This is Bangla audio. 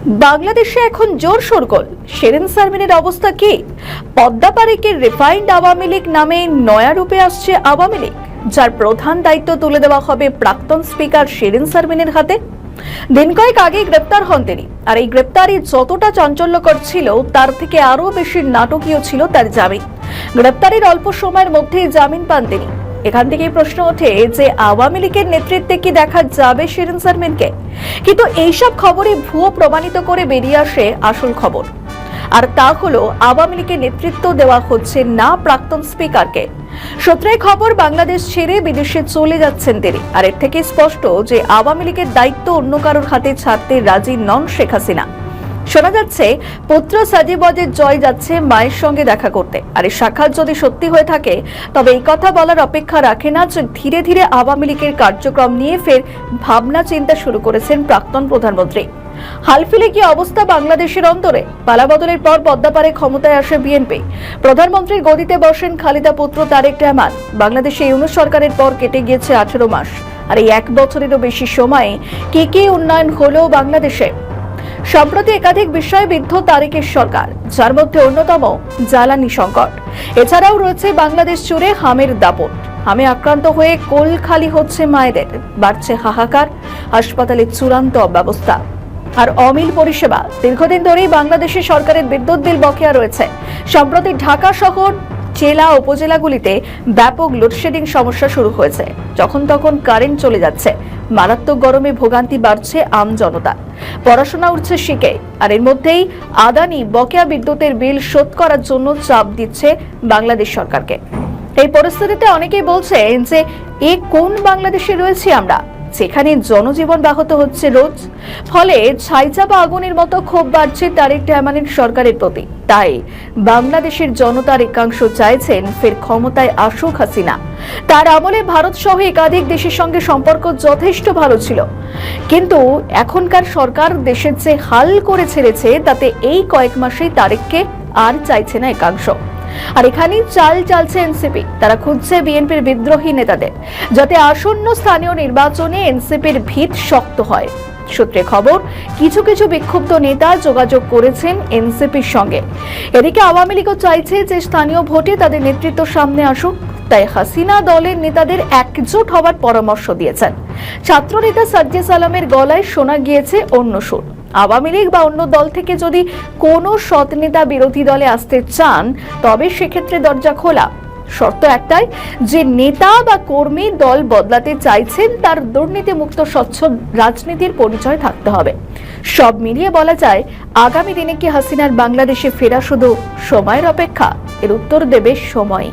বাংলাদেশে এখন জোর শোরগোল। শিরিন শারমিনের অবস্থা কি? পদ্মা পাড়িকে রিফাইন্ড আওয়ামী লীগ নামে নয়া রূপে আসছে আওয়ামী লীগ, যার প্রধান দায়িত্ব তুলে দেওয়া হবে প্রাক্তন স্পিকার শিরিন শারমিনের হাতে। দিন কয়েক আগে গ্রেপ্তার হন তিনি, আর এই গ্রেপ্তারি যতটা চাঞ্চল্যকর ছিল তার থেকে আরো বেশি নাটকীয় ছিল তার জামিন। গ্রেপ্তারির অল্প সময়ের মধ্যেই জামিন পান তিনি। এখান থেকেই প্রশ্ন ওঠে যে আওয়ামী লীগের নেতৃত্বে কি দেখা যাবে শিরিন শারমিনকে? কিন্তু এইসব খবরই ভুয়ো প্রমাণিত করে বেরিয়ে আসে আসল খবর, আর তা হলো আওয়ামী লীগের নেতৃত্ব দেওয়া হচ্ছে না প্রাক্তন স্পিকারকে। সূত্রের খবর, বাংলাদেশ ছেড়ে বিদেশে চলে যাচ্ছেন তিনি। আর এর থেকে স্পষ্ট যে আওয়ামী লীগের দায়িত্ব অন্য কারোর হাতে ছাড়তে রাজি নন শেখ হাসিনা। শোনা যাচ্ছে পুত্র সাজিব ওয়াজেদ জয় যাচ্ছে মায়ের সঙ্গে দেখা করতে। আর এই সাক্ষাৎ যদি সত্যি হয়ে থাকে তবে এই কথা বলার অপেক্ষা রাখে না যে ধীরে ধীরে আওয়ামী লীগের কার্যক্রম নিয়ে ফের ভাবনা চিন্তা শুরু করেছেন প্রাক্তন প্রধানমন্ত্রী। হালফিলে কি অবস্থা বাংলাদেশের অন্তরে? পালাবদলের পর পদ্মাপাড়ে ক্ষমতায় আসে বিএনপি, প্রধানমন্ত্রীর গদিতে বসেন খালেদা পুত্র তারেক রহমান। বাংলাদেশে ইউনূস সরকারের পর কেটে গিয়েছে 18 মাস, আর এই 1 বছরেরও বেশি সময়ে কি উন্নয়ন হলো বাংলাদেশে? সম্প্রতি একাধিক বিষয়ে বিদ্ধ তারেকের সরকার, যার মধ্যে অন্যতম জ্বালানি সংকট। এছাড়াও রয়েছে বাংলাদেশ জুড়ে হামের দাপট। হামে আক্রান্ত হয়ে কোল খালি হচ্ছে মায়েদের, বাড়ছে হাহাকার, হাসপাতালে চূড়ান্ত অব্যবস্থা আর অমিল পরিষেবা। দীর্ঘদিন ধরেই বাংলাদেশের সরকারের বিদ্যুৎ বিল বকেয়া রয়েছে। সম্প্রতি ঢাকা শহর, জেলা, উপজেলাগুলিতে ব্যাপক লোডশেডিং সমস্যা শুরু হয়েছে। যখন তখন কারেন্ট চলে যাচ্ছে, মারাত্মক গরমে ভোগান্তি বাড়ছে আম জনতা, পড়াশোনা উঠছে শিখে। আর এর মধ্যেই আদানি বকেয়া বিদ্যুতের বিল শোধ করার জন্য চাপ দিচ্ছে বাংলাদেশ সরকারকে। এই পরিস্থিতিতে অনেকেই বলছেন যে কোন বাংলাদেশে রয়েছি আমরা, যেখানে জনজীবন ব্যাহত হচ্ছে রোজ। ফলে ছাইচাপা আগুনের মতো ক্ষোভ বাড়ছে তারেক রহমানের সরকারের প্রতি। তাই বাংলাদেশের জনতার একাংশ চাইছেন ফের ক্ষমতায় আসুক হাসিনা। তার আমলে ভারত সহ একাধিক দেশের সঙ্গে সম্পর্ক যথেষ্ট ভালো ছিল, কিন্তু এখনকার সরকার দেশের যে হাল করে ছেড়েছে তাতে এই কয়েক মাসেই তারেককে আর চাইছে না একাংশ। আর এখানেই চাল চালছে এনসিপি। তারা খুঁজছে বিএনপির বিদ্রোহী নেতাদের, যাতে আসন্ন স্থানীয় নির্বাচনে এনসিপির ভিত শক্ত হয়। সূত্রে খবর, কিছু বিক্ষুব্ধ নেতা যোগাযোগ করেছেন এনসিপির সঙ্গে। এদিকে আওয়ামী লীগও চাইছে যে স্থানীয় ভোটে তাদের নেতৃত্ব সামনে আসুক। তাই হাসিনা দলের নেতাদের একজোট হওয়ার পরামর্শ দিয়েছেন। ছাত্রনেতা সাজ্জেদ আলমের গলায় শোনা গিয়েছে অন্য সুর। আওয়ামী লীগ বা অন্য দল থেকে যদি কোনো সৎ নেতা বিরোধী দলে আসতে চান তবে সেক্ষেত্রে দরজা খোলা। শর্ত একটাই, যে নেতা বা কর্মী দল বদলাতে চাইছেন তার দুর্নীতিমুক্ত স্বচ্ছ রাজনীতির পরিচয় থাকতে হবে। সব মিলিয়ে বলা যায়, আগামী দিনে কি হাসিনার বাংলাদেশে ফেরা শুধু সময়ের অপেক্ষা? এর উত্তর দেবে সময়।